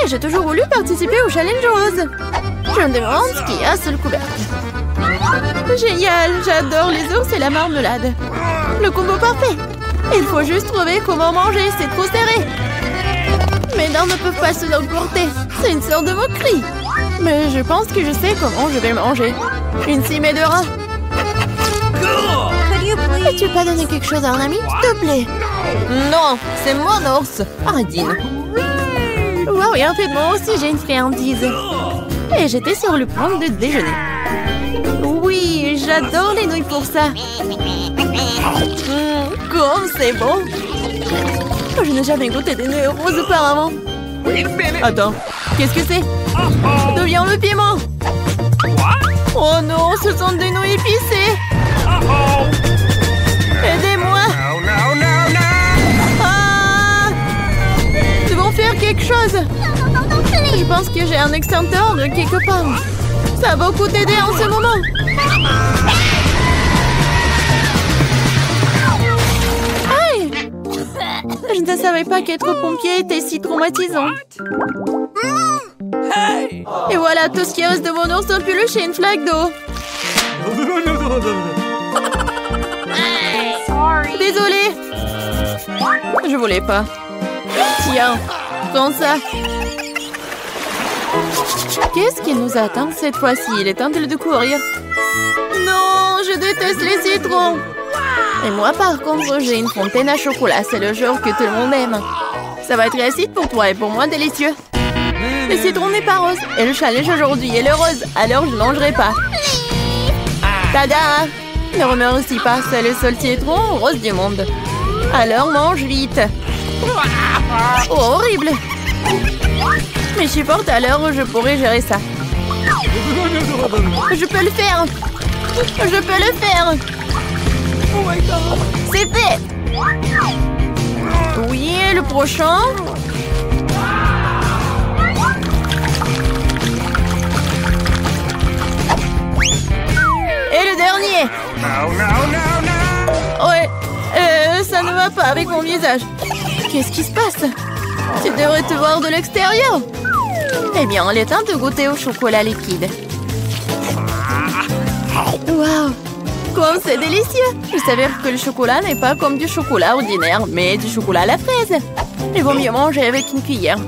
Et j'ai toujours voulu participer au challenge rose. Je me demande ce qu'il y a sous le couvercle. Génial, j'adore les ours et la marmelade. Le combo parfait. Il faut juste trouver comment manger, c'est trop serré. Mes dents ne peuvent pas se l'emporter. C'est une sorte de moquerie. Mais je pense que je sais comment je vais le manger. Une cime de rat. Peux-tu pas donner quelque chose à un ami, s'il te plaît? Non, c'est mon ours. Ardine. Wow, et en fait, moi aussi, j'ai une friandise. Et j'étais sur le point de déjeuner. Oui, j'adore les nouilles pour ça. Comme c'est bon. Je n'ai jamais goûté des nouilles roses auparavant. Attends, qu'est-ce que c'est? D'où vient le piment? Oh non, ce sont des nouilles épicées. Aidez-moi. Ah! Nous devons faire quelque chose. Je pense que j'ai un extincteur de quelque part. Ça va beaucoup t'aider en ce moment. Aïe! Je ne savais pas qu'être pompier était si traumatisant. Et voilà tout ce qui reste de mon ours en peluche et une flaque d'eau. Désolée. Je voulais pas. Tiens, prends ça. Qu'est-ce qui nous attend cette fois-ci? Il est temps de courir. Non, je déteste les citrons. Et moi, par contre, j'ai une fontaine à chocolat. C'est le genre que tout le monde aime. Ça va être acide pour toi et pour moi délicieux. Le citron n'est pas rose. Et le challenge aujourd'hui est le rose. Alors je ne mangerai pas. Tada! Ne remercie pas. C'est le seul citron rose du monde. Alors mange vite. Oh, horrible. Mais je supporte, alors je pourrais gérer ça. Je peux le faire. Je peux le faire. Oh my God. C'est fait. Oui, et le prochain. Et le dernier. Ouais, ça ne va pas avec mon visage. Qu'est-ce qui se passe? Tu devrais te voir de l'extérieur. Eh bien, il est temps de goûter au chocolat liquide. Waouh! Comme c'est délicieux! Il s'avère que le chocolat n'est pas comme du chocolat ordinaire, mais du chocolat à la fraise. Il vaut mieux manger avec une cuillère.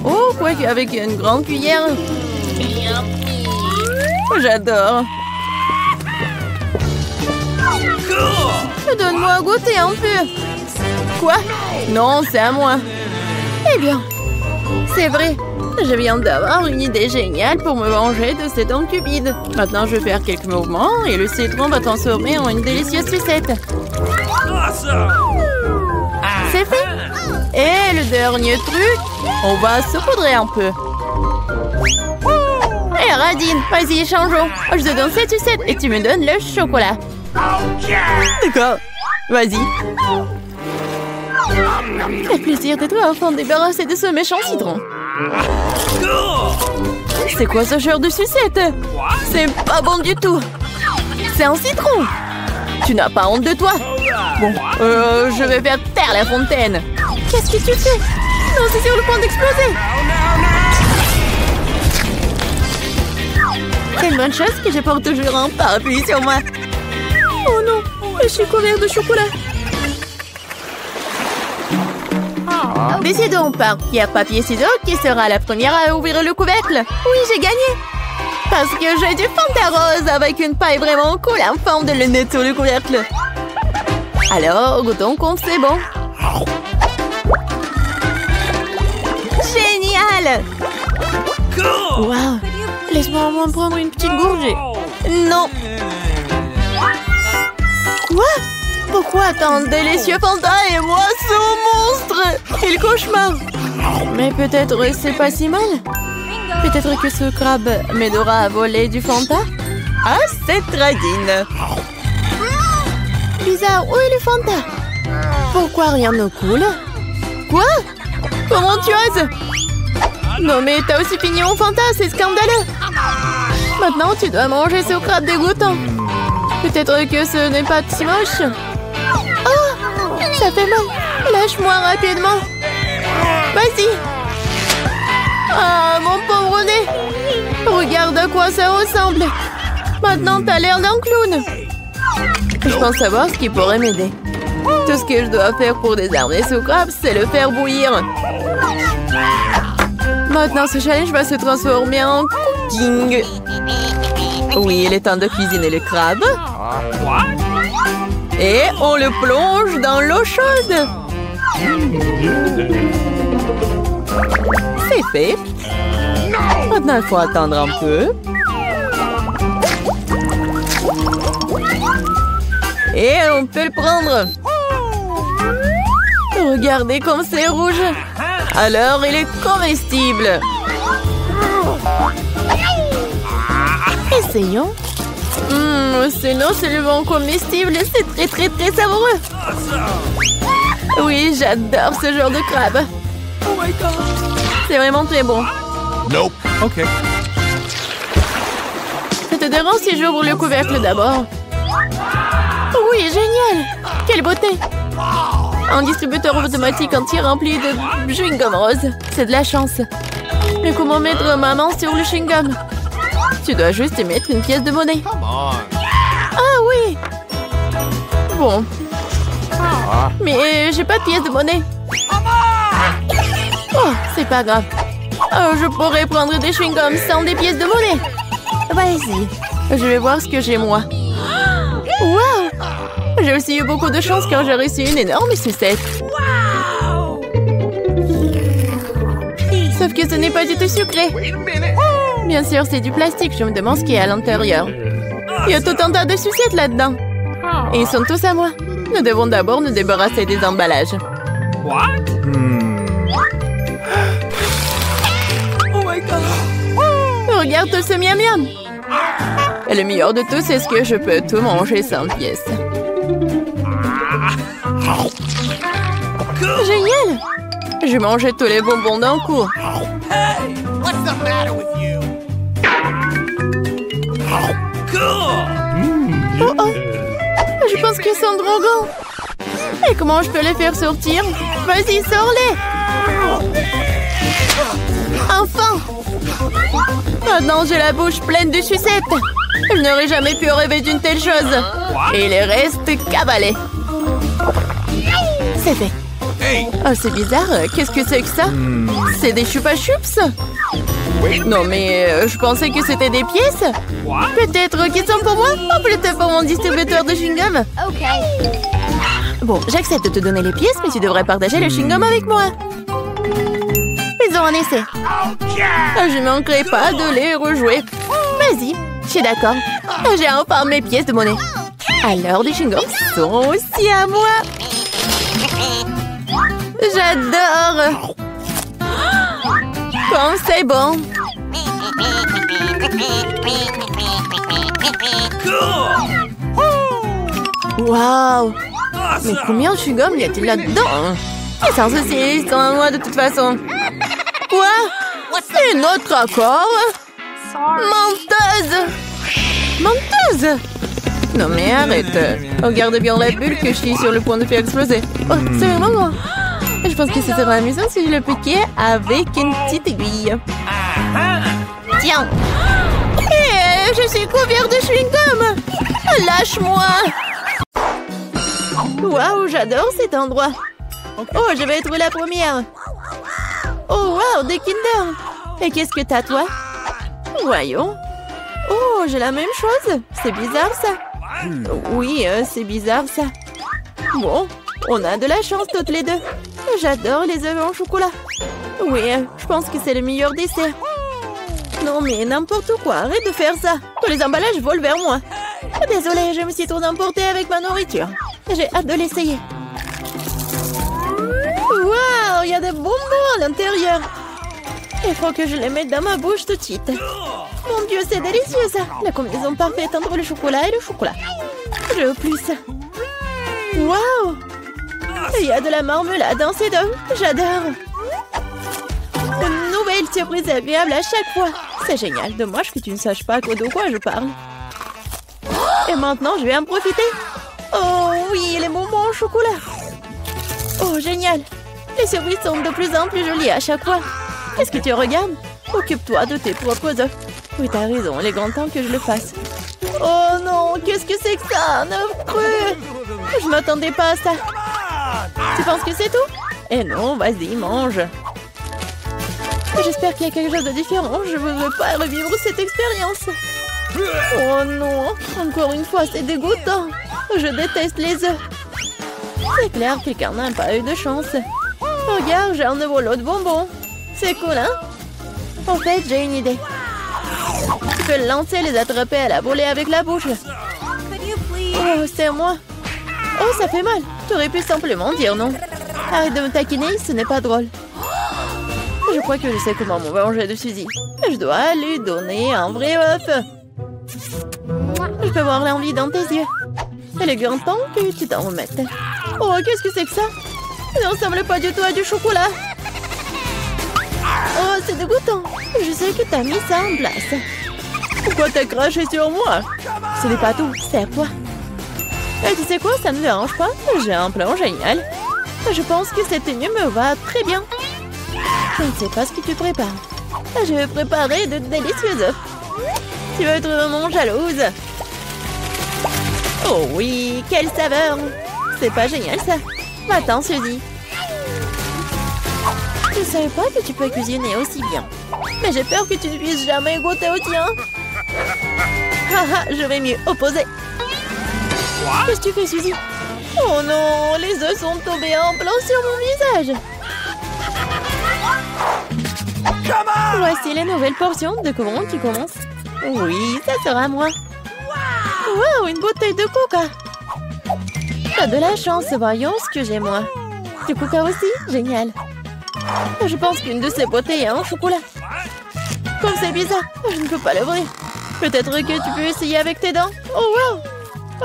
Oh, quoi qu'avec une grande cuillère. J'adore. Donne-moi à goûter un peu. Quoi? Non, c'est à moi. Eh bien, c'est vrai. Je viens d'avoir une idée géniale pour me venger de cet homme cupide. Maintenant, je vais faire quelques mouvements et le citron va transformer en une délicieuse sucette. C'est fait. Et le dernier truc, on va saupoudrer un peu. Hé, Radine, vas-y, changeons. Je te donne cette sucette et tu me donnes le chocolat. D'accord, vas-y. Quel plaisir d'être enfin débarrassé de ce méchant citron. C'est quoi ce genre de sucette? C'est pas bon du tout. C'est un citron. Tu n'as pas honte de toi? Bon, je vais faire taire la fontaine. Qu'est-ce que tu fais? Non, c'est sur le point d'exploser. C'est une bonne chose que je porte toujours un parapluie sur moi. Oh non, je suis couvert de chocolat. Décidons par pierre, papier, ciseaux qui sera la première à ouvrir le couvercle. Oui, j'ai gagné. Parce que j'ai du Fanta rose avec une paille vraiment cool en forme de lunette sur le couvercle. Alors, goûtons comme c'est bon. Génial! Waouh! Laisse-moi au moins prendre une petite gorgée. Non! Quoi? Pourquoi tant de délicieux Fanta et moi ce monstre? Quel cauchemar! Mais peut-être c'est pas si mal. Peut-être que ce crabe m'aidera à voler du Fanta? Ah, c'est Radine! Bizarre, où est le Fanta? Pourquoi rien ne coule? Quoi? Comment tu oses? Non mais t'as aussi fini mon Fanta, c'est scandaleux! Maintenant tu dois manger ce crabe dégoûtant. Peut-être que ce n'est pas si moche. Oh, ça fait mal. Lâche-moi rapidement. Vas-y. Ah, mon pauvre nez! Regarde à quoi ça ressemble! Maintenant, t'as l'air d'un clown! Je pense savoir ce qui pourrait m'aider. Tout ce que je dois faire pour désarmer ce crabe, c'est le faire bouillir. Maintenant, ce challenge va se transformer en cooking. Oui, il est temps de cuisiner le crabe. Et on le plonge dans l'eau chaude. C'est fait. Maintenant, il faut attendre un peu. Et on peut le prendre. Regardez comme c'est rouge. Alors, il est comestible. Essayons. C'est non seulement comestible, c'est très savoureux. Oui, j'adore ce genre de crabe. C'est vraiment très bon. Nope. OK. Ça te dérange si j'ouvre le couvercle d'abord? Oui, génial! Quelle beauté! Un distributeur automatique entier rempli de chewing-gum rose. C'est de la chance. Mais comment mettre ma main sur le chewing-gum? Tu dois juste y mettre une pièce de monnaie. Ah oui! Bon. Mais j'ai pas de pièce de monnaie. Oh, c'est pas grave. Oh, je pourrais prendre des chewing-gums sans des pièces de monnaie. Vas-y. Je vais voir ce que j'ai moi. Wow! J'ai aussi eu beaucoup de chance quand j'ai reçu une énorme sucette. Sauf que ce n'est pas du tout sucré. Bien sûr, c'est du plastique. Je me demande ce qu'il y a à l'intérieur. Il y a tout un tas de sucettes là-dedans. Et ils sont tous à moi. Nous devons d'abord nous débarrasser des emballages. Regarde tout ce miam-miam. Et le meilleur de tout, c'est ce que je peux tout manger sans pièce. Génial! Je mangeais tous les bonbons d'un coup. Oh oh! Je pense qu'ils sont trop grands. Et comment je peux les faire sortir? Vas-y, sors-les! Enfin! Maintenant, j'ai la bouche pleine de sucettes. Je n'aurais jamais pu rêver d'une telle chose. Et il reste cabalé. C'est fait. Oh, c'est bizarre. Qu'est-ce que c'est que ça? C'est des chupa-chups? Non, mais je pensais que c'était des pièces. Peut-être qu'ils sont pour moi? Ou peut-être pour mon distributeur de chewing-gum? Bon, j'accepte de te donner les pièces, mais tu devrais partager le chewing-gum avec moi. Faisons un essai. Je ne manquerai pas de les rejouer. Vas-y, je suis d'accord. J'ai enfin mes pièces de monnaie. Alors, les chewing-gums sont aussi à moi. J'adore. Comme c'est bon. Waouh. Mais combien de chewing-gum y a-t-il là-dedans? Et sans ceci, ils sont à moi de toute façon. Quoi? Une autre accord? Menteuse! Menteuse! Non mais arrête. Regarde bien la bulle que je suis sur le point de faire exploser. Oh, c'est vraiment moi. Je pense que ce serait amusant si je le piquais avec une petite aiguille. Tiens! Et je suis couvert de chewing-gum! Lâche-moi! Waouh, j'adore cet endroit! Oh, je vais être la première! Oh, waouh, des Kinder! Et qu'est-ce que t'as, toi? Voyons. Oh, j'ai la même chose. C'est bizarre, ça. Oui, c'est bizarre, ça. Bon, on a de la chance toutes les deux. J'adore les œufs en chocolat. Oui, je pense que c'est le meilleur dessert. Non, mais n'importe quoi. Arrête de faire ça. Tous les emballages volent vers moi. Désolée, je me suis trop emportée avec ma nourriture. J'ai hâte de l'essayer. Waouh, il y a des bonbons à l'intérieur. Il faut que je les mette dans ma bouche tout de suite. Mon Dieu, c'est délicieux ça. La combinaison parfaite entre le chocolat et le chocolat. Je veux plus. Waouh. Il y a de la marmelade dans ces deux. J'adore. Une nouvelle surprise agréable à chaque fois. C'est génial. Dommage que tu ne saches pas de quoi je parle. Et maintenant, je vais en profiter. Oh oui, les bonbons au chocolat. Oh, génial. Les surprises sont de plus en plus jolies à chaque fois. Qu'est-ce que tu regardes? Occupe-toi de tes propres œufs. Oui, t'as raison, il est grand temps que je le fasse. Oh non, qu'est-ce que c'est que ça? Un œuf cru! Je m'attendais pas à ça. Tu penses que c'est tout? Eh non, vas-y, mange. J'espère qu'il y a quelque chose de différent. Je ne veux pas revivre cette expérience. Oh non, encore une fois, c'est dégoûtant. Je déteste les œufs. C'est clair que quelqu'un n'a pas eu de chance. Regarde, j'ai un nouveau lot de bonbons. C'est cool, hein? En fait, j'ai une idée. Tu peux le lancer et les attraper à la volée avec la bouche. Oh, c'est moi. Oh, ça fait mal. Tu aurais pu simplement dire non. Arrête de me taquiner, ce n'est pas drôle. Je crois que je sais comment me venger de Suzy. Je dois lui donner un vrai œuf. Je peux voir l'envie dans tes yeux. Il est grand temps que tu t'en remettes. Oh, qu'est-ce que c'est que ça? Ça ne ressemble pas du tout à du chocolat. Oh, c'est dégoûtant. Je sais que t'as mis ça en place. Pourquoi t'as craché sur moi? Ce n'est pas tout, c'est à toi. Et tu sais quoi, ça ne me dérange pas. J'ai un plan génial. Je pense que cette tenue me va très bien. Je ne sais pas ce que tu prépares. Je vais préparer de délicieux œufs. Tu vas être vraiment jalouse. Oh oui, quelle saveur. C'est pas génial ça. Va-t'en, Suzy. Je ne savais pas que tu peux cuisiner aussi bien. Mais j'ai peur que tu ne puisses jamais goûter au tien. Haha, je vais mieux opposer. Qu'est-ce que tu fais, Suzy? Oh non, les œufs sont tombés en plein sur mon visage. Voici les nouvelles portions. Découvrons qui commence. Oui, ça sera moi. Wow, une bouteille de coca. T'as de la chance, voyons ce que j'ai moi. Du coca aussi? Génial. Je pense qu'une de ces bouteilles est en chocolat. Comme c'est bizarre, je ne peux pas l'ouvrir. Peut-être que tu peux essayer avec tes dents. Oh wow.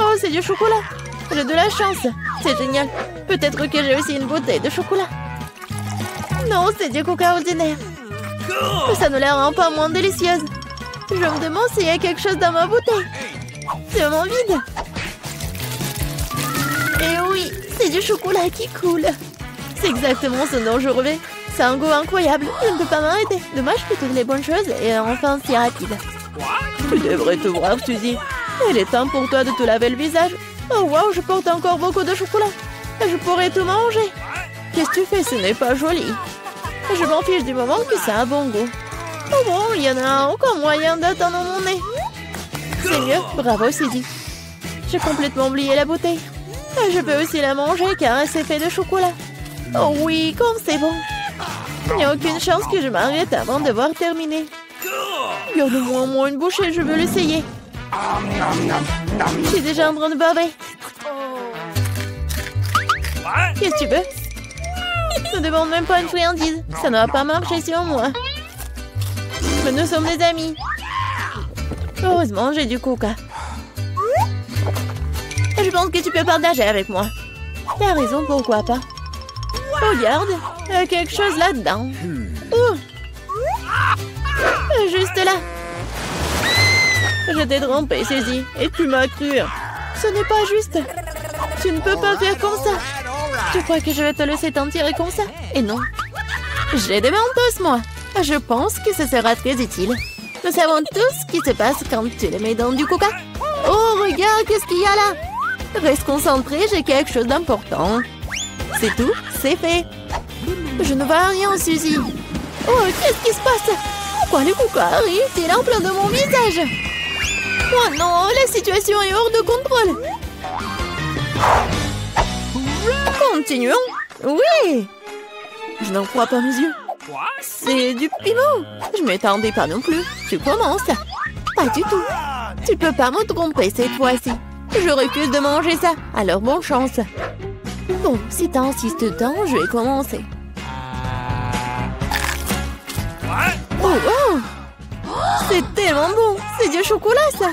Oh, c'est du chocolat. J'ai de la chance. C'est génial. Peut-être que j'ai aussi une bouteille de chocolat. Non, c'est du coca ordinaire. Mais ça ne la rend pas moins délicieuse. Je me demande s'il y a quelque chose dans ma bouteille. C'est vraiment vide. Et oui, c'est du chocolat qui coule. C'est exactement ce dont je rêvais. C'est un goût incroyable. Je ne peux pas m'arrêter. Dommage que toutes les bonnes choses et enfin si rapide. Tu devrais te voir, Suzy. Il est temps pour toi de te laver le visage. Oh wow, je porte encore beaucoup de chocolat. Je pourrais tout manger. Qu'est-ce que tu fais? Ce n'est pas joli. Je m'en fiche du moment que ça a bon goût. Oh bon, il y en a encore moyen d'attendre mon nez. C'est mieux, bravo Suzy. J'ai complètement oublié la bouteille. Je peux aussi la manger car c'est fait de chocolat. Oh oui, comme c'est bon. Il n'y a aucune chance que je m'arrête avant de voir terminer. Garde-moi au moins une bouchée, je veux l'essayer. Je suis déjà en train de baver. Qu'est-ce que tu veux? Ne demande même pas une friandise. Ça ne va pas marcher sur moi. Mais nous sommes des amis. Heureusement, j'ai du coca. Je pense que tu peux partager avec moi. T'as raison, pourquoi pas? Regarde, il y a quelque chose là-dedans. Juste là. Je t'ai trompé, Suzy, et tu m'as cru. Ce n'est pas juste. Tu ne peux pas faire comme ça. Tu crois que je vais te laisser t'en tirer comme ça? Et non. J'ai des mentos, moi. Je pense que ce sera très utile. Nous savons tous ce qui se passe quand tu les mets dans du coca. Oh, regarde, qu'est-ce qu'il y a là? Reste concentré, j'ai quelque chose d'important. C'est tout, c'est fait. Je ne vois rien, Suzy. Oh, qu'est-ce qui se passe? Pourquoi le coca arrive-t-il en plein de mon visage? Oh non, la situation est hors de contrôle. Continuons. Oui. Je n'en crois pas mes yeux. C'est du piment. Je m'attendais pas non plus. Tu commences. Pas du tout. Tu peux pas me tromper cette fois-ci. Je refuse de manger ça. Alors bonne chance. Bon, si t'insistes tant, je vais commencer. Oh wow. C'est tellement bon. C'est du chocolat ça.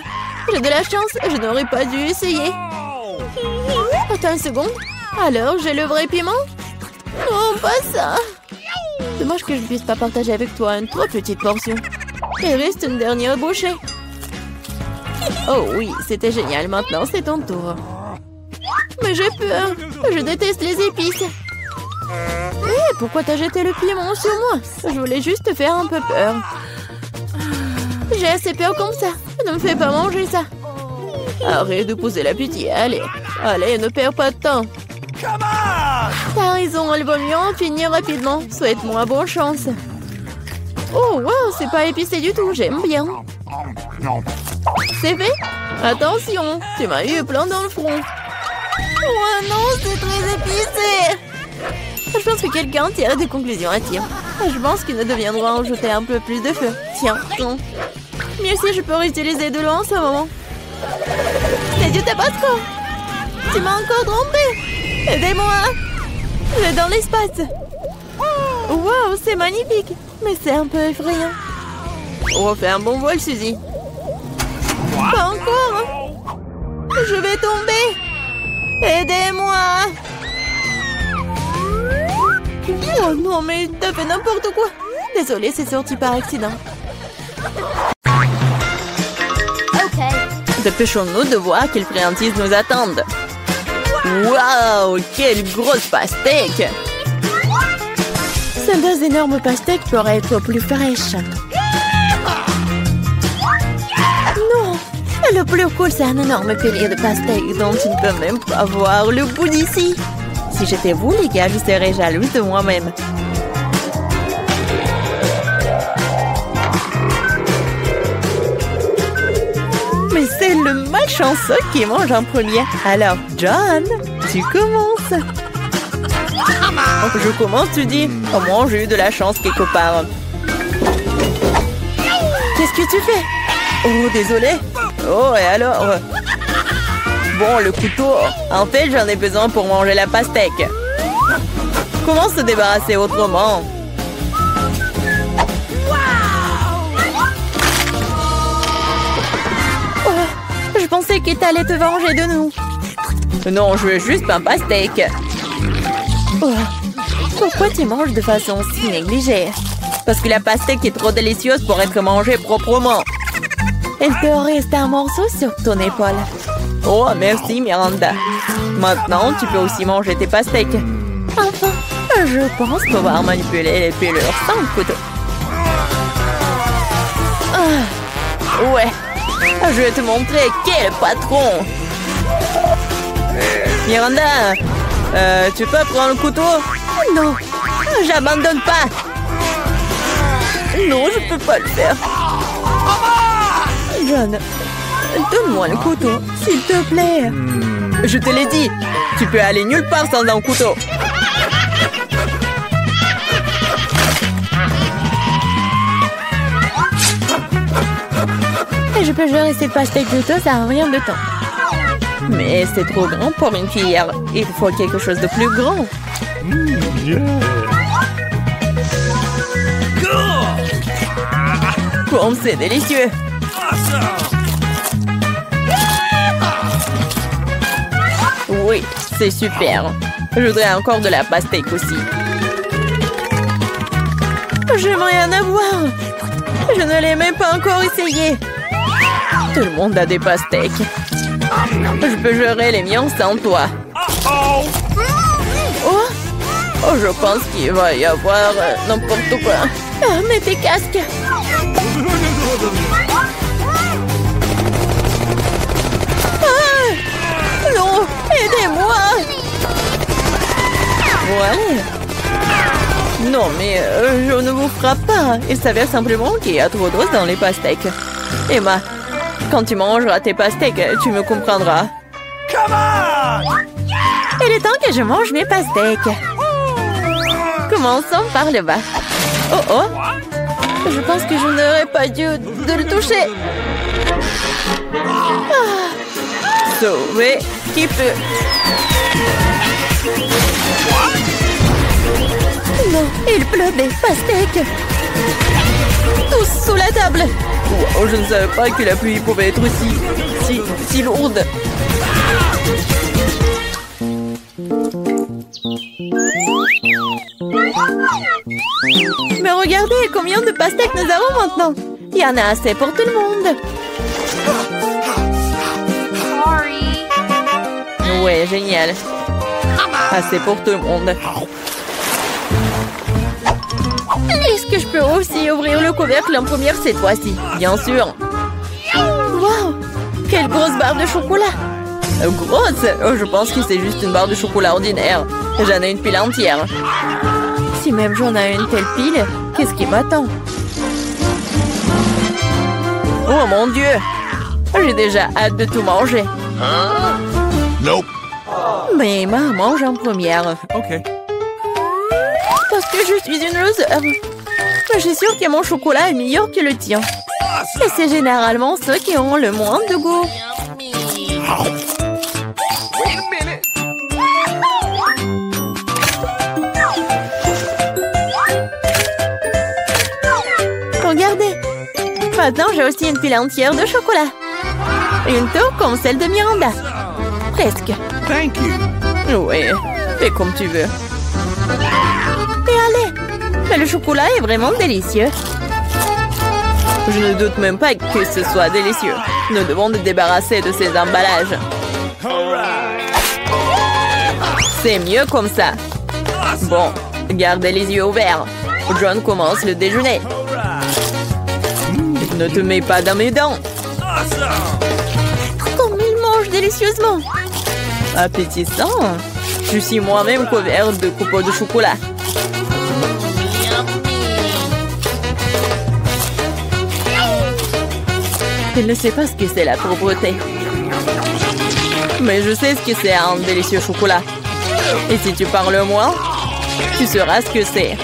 J'ai de la chance. Je n'aurais pas dû essayer. Attends une seconde. Alors, j'ai le vrai piment? Non, pas ça. Dommage que je ne puisse pas partager avec toi une trop petite portion. Il reste une dernière bouchée. Oh oui, c'était génial. Maintenant, c'est ton tour. Mais j'ai peur. Je déteste les épices. Hé, pourquoi t'as jeté le piment sur moi? Je voulais juste te faire un peu peur. J'ai assez peur comme ça. Ne me fais pas manger ça. Arrête de poser la pitié. Allez, allez, ne perds pas de temps. T'as raison, il vaut mieux en finir rapidement. Souhaite-moi bonne chance. Oh, wow, c'est pas épicé du tout. J'aime bien. C'est fait? Attention, tu m'as eu plein dans le front. Oh non, c'est très épicé. Je pense que quelqu'un tire des conclusions à tir. Je pense qu'il ne deviendra en jeter un peu plus de feu. Tiens, non. Mieux si je peux réutiliser de l'eau en ce moment. C'est du tabasco. Tu m'as encore trompé. Aidez-moi. Je vais dans l'espace. Wow, c'est magnifique. Mais c'est un peu effrayant. Oh, fais un bon vol, Suzy. Pas encore. Je vais tomber. Aidez-moi. Oh non, mais t'as fait n'importe quoi. Désolée, c'est sorti par accident. Dépêchons-nous de voir quelles friandises nous attendent. Waouh, quelle grosse pastèque! Ces deux énormes pastèques pourraient être plus fraîches. Non, le plus cool, c'est un énorme pilier de pastèques dont tu ne peux même pas voir le bout d'ici. Si j'étais vous, les gars, je serais jalouse de moi-même. Mais c'est le malchanceux qui mange en premier. Alors, John, tu commences. Je commence, tu dis? Au moins, j'ai eu de la chance quelque part. Qu'est-ce que tu fais? Oh, désolé. Oh, et alors? Bon, le couteau, en fait, j'en ai besoin pour manger la pastèque. Comment se débarrasser autrement? Oh, je pensais que t'allais te venger de nous. Non, je veux juste un pastèque. Oh, pourquoi tu manges de façon si négligée? Parce que la pastèque est trop délicieuse pour être mangée proprement. Il te reste un morceau sur ton épaule. Oh, merci Miranda. Maintenant, tu peux aussi manger tes pastèques. Enfin, je pense pouvoir manipuler les pelures sans le couteau. Ah, ouais, je vais te montrer quel patron. Miranda, tu peux prendre le couteau? Non, j'abandonne pas. Non, je peux pas le faire. John, donne-moi le couteau, s'il te plaît. Je te l'ai dit, tu peux aller nulle part sans un couteau. Et je peux gérer cette pastèque de tout, ça n'a rien de temps. Mais c'est trop grand pour une cuillère. Il faut quelque chose de plus grand. Comme c'est délicieux. Oui, c'est super. Je voudrais encore de la pastèque aussi. J'aimerais en avoir. Je ne l'ai même pas encore essayé. Tout le monde a des pastèques. Je peux gérer les miens sans toi. Oh, je pense qu'il va y avoir n'importe quoi. Ah, mets tes casques. Ah, non, aidez-moi. Ouais. Non, mais je ne vous frappe pas. Il s'avère simplement qu'il y a trop d'os dans les pastèques. Emma, quand tu mangeras tes pastèques, tu me comprendras. Il est temps que je mange mes pastèques. Commençons par le bas. Oh oh! Je pense que je n'aurais pas dû de le toucher. Ah. Sauver qui peut. Non, il pleut des pastèques. Tous sous la table. Oh, je ne savais pas que la pluie pouvait être si lourde. Mais regardez combien de pastèques nous avons maintenant. Il y en a assez pour tout le monde. Ouais, génial. Assez pour tout le monde. Est-ce que je peux aussi ouvrir le couvercle en première cette fois-ci? Bien sûr. Wow! Quelle grosse barre de chocolat! Grosse? Oh, je pense que c'est juste une barre de chocolat ordinaire. J'en ai une pile entière. Si même j'en ai une telle pile, qu'est-ce qui m'attend? Oh mon Dieu! J'ai déjà hâte de tout manger. Nope. Mais mange en première. OK. Parce que je suis une loser. Je suis sûre que mon chocolat est meilleur que le tien. Et c'est généralement ceux qui ont le moins de goût. Regardez. Maintenant, j'ai aussi une pile entière de chocolat. Une tour comme celle de Miranda. Presque. Thank you. Oui, fais comme tu veux. Et allez, mais le chocolat est vraiment délicieux. Je ne doute même pas que ce soit délicieux. Nous devons nous débarrasser de ces emballages. C'est mieux comme ça. Bon, gardez les yeux ouverts. John commence le déjeuner. Ne te mets pas dans mes dents. Comme il mange délicieusement. Appétissant. Je suis moi-même couvert de copeaux de chocolat. Il ne sait pas ce que c'est la propreté. Mais je sais ce que c'est un délicieux chocolat. Et si tu parles moins, tu sauras ce que c'est.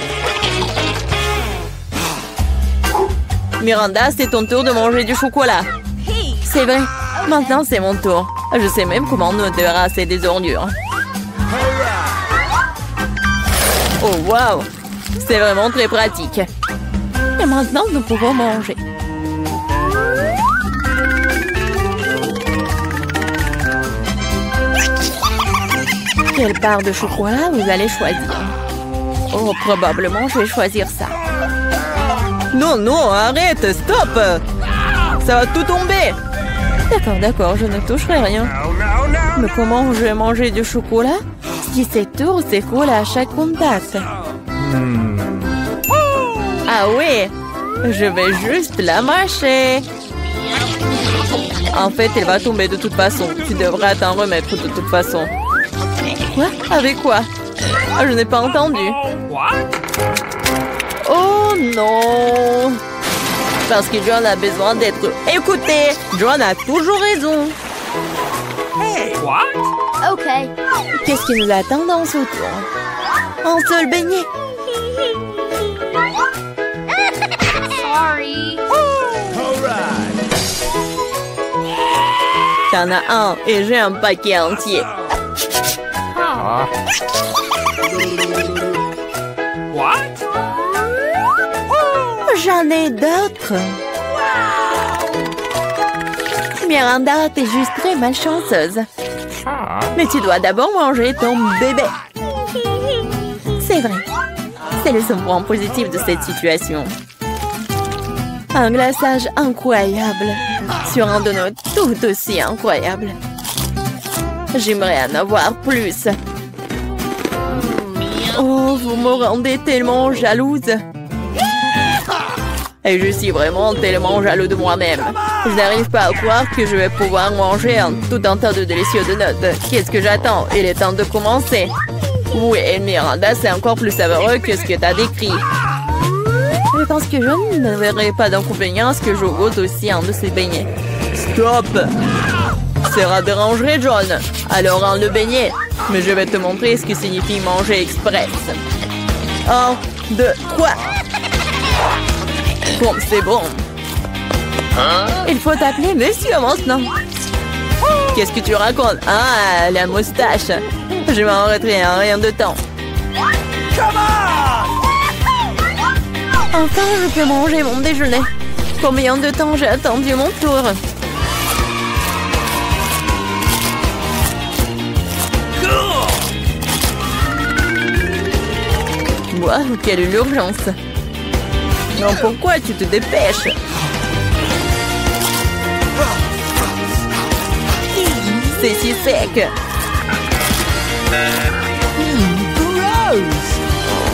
Miranda, c'est ton tour de manger du chocolat. C'est vrai. Maintenant, c'est mon tour. Je sais même comment nous débarrasser des ordures. Oh, wow! C'est vraiment très pratique. Et maintenant, nous pouvons manger. Quelle part de chocolat vous allez choisir? Oh, probablement, je vais choisir ça. Non, non, arrête, stop! Ça va tout tomber! D'accord, je ne toucherai rien. Mais comment je vais manger du chocolat si cette tour s'écoule à chaque contact? Ah oui! Je vais juste la mâcher. En fait, elle va tomber de toute façon. Tu devras t'en remettre de toute façon. Quoi? Avec quoi? Ah, je n'ai pas entendu. Oh non! Parce que John a besoin d'être écouté. John a toujours raison. Hey, what? OK. Qu'est-ce qui nous attend dans ce tour? Un seul beignet. Sorry. All right. T'en as un et j'ai un paquet entier. What? J'en ai d'autres. Miranda, t'es juste très malchanceuse. Mais tu dois d'abord manger ton bébé. C'est vrai. C'est le seul point positif de cette situation. Un glaçage incroyable sur un donut tout aussi incroyable. J'aimerais en avoir plus. Oh, vous me rendez tellement jalouse. Et je suis vraiment tellement jaloux de moi-même. Je n'arrive pas à croire que je vais pouvoir manger tout un tas de délicieux donuts. Qu'est-ce que j'attends? Il est temps de commencer. Oui, Miranda, c'est encore plus savoureux que ce que tu as décrit. Je pense que je ne verrai pas d'inconvénient à ce que je goûte aussi un de ces beignets. Stop! Ça dérangerait, John. Alors, le beignet. Mais je vais te montrer ce que signifie manger express. 1, 2, 3. Bon, c'est bon. Il faut t'appeler monsieur maintenant. Qu'est-ce que tu racontes? Ah, la moustache. Je m'en retiens en rien de temps. Enfin, je peux manger mon déjeuner. Combien de temps j'ai attendu mon tour? Waouh, quelle urgence! Non, pourquoi tu te dépêches? C'est si sec!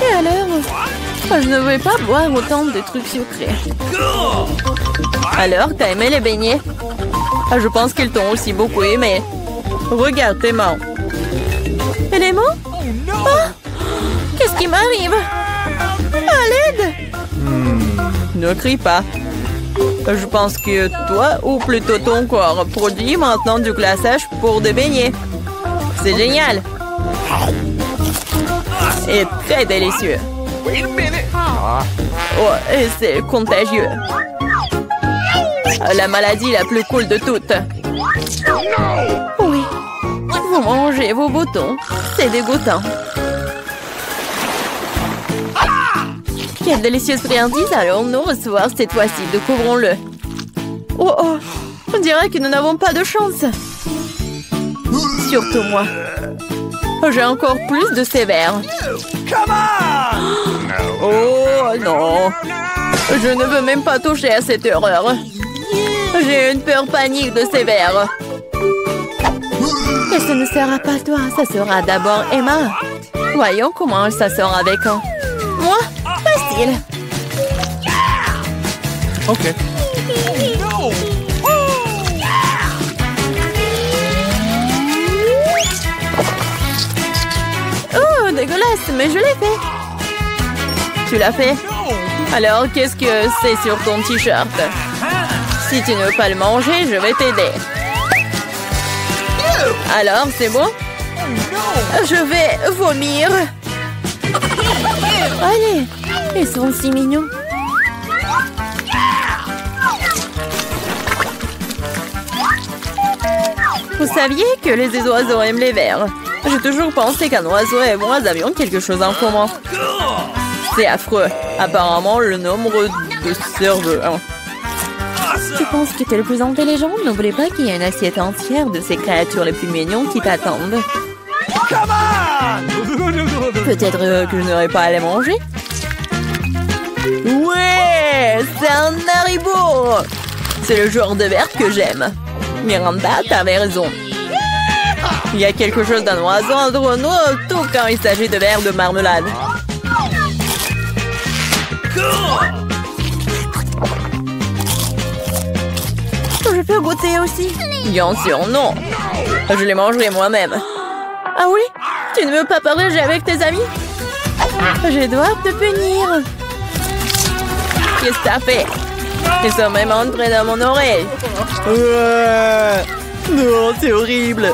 Et alors? Je ne vais pas boire autant de trucs sucrés. Alors, t'as aimé les beignets? Je pense qu'ils t'ont aussi beaucoup aimé. Regarde tes mains. Et les mots? Oh, qu'est-ce qui m'arrive? À l'aide! Ne crie pas. Je pense que toi, ou plutôt ton corps, produit maintenant du glaçage pour des beignets. C'est génial. Et très délicieux. Oh, et c'est contagieux. La maladie la plus cool de toutes. Oui. Vous mangez vos boutons. C'est dégoûtant. Quelle délicieuse friandise allons-nous recevoir cette fois-ci? Découvrons-le. Oh oh, on dirait que nous n'avons pas de chance. Surtout moi. J'ai encore plus de sévère. Oh non. Je ne veux même pas toucher à cette horreur. J'ai une peur panique de sévère. Et ce ne sera pas toi, ça sera d'abord Emma. Voyons comment elle s'assort avec un. Moi, facile. Ok. Oh, dégueulasse, mais je l'ai fait. Tu l'as fait? Alors, qu'est-ce que c'est sur ton t-shirt? Si tu ne veux pas le manger, je vais t'aider. Alors, c'est bon? Je vais vomir. Allez, ils sont si mignons. Vous saviez que les oiseaux aiment les vers? J'ai toujours pensé qu'un oiseau et moi avions quelque chose en commun. C'est affreux. Apparemment, le nombre de cerveaux. Tu penses que tu es le plus intelligent? N'oublie pas qu'il y a une assiette entière de ces créatures les plus mignonnes qui t'attendent. Peut-être que je n'aurais pas à les manger? Ouais, c'est un haribo! C'est le genre de verre que j'aime. Miranda, t'avais raison. Il y a quelque chose d'un oiseau entre nous, tout quand il s'agit de verres de marmelade. Je peux goûter aussi? Bien sûr, non. Je les mangerai moi-même. Ah oui? Tu ne veux pas partager avec tes amis? Je dois te punir. Qu'est-ce que t'as fait? Ils sont même entrés dans mon oreille. Non, c'est horrible.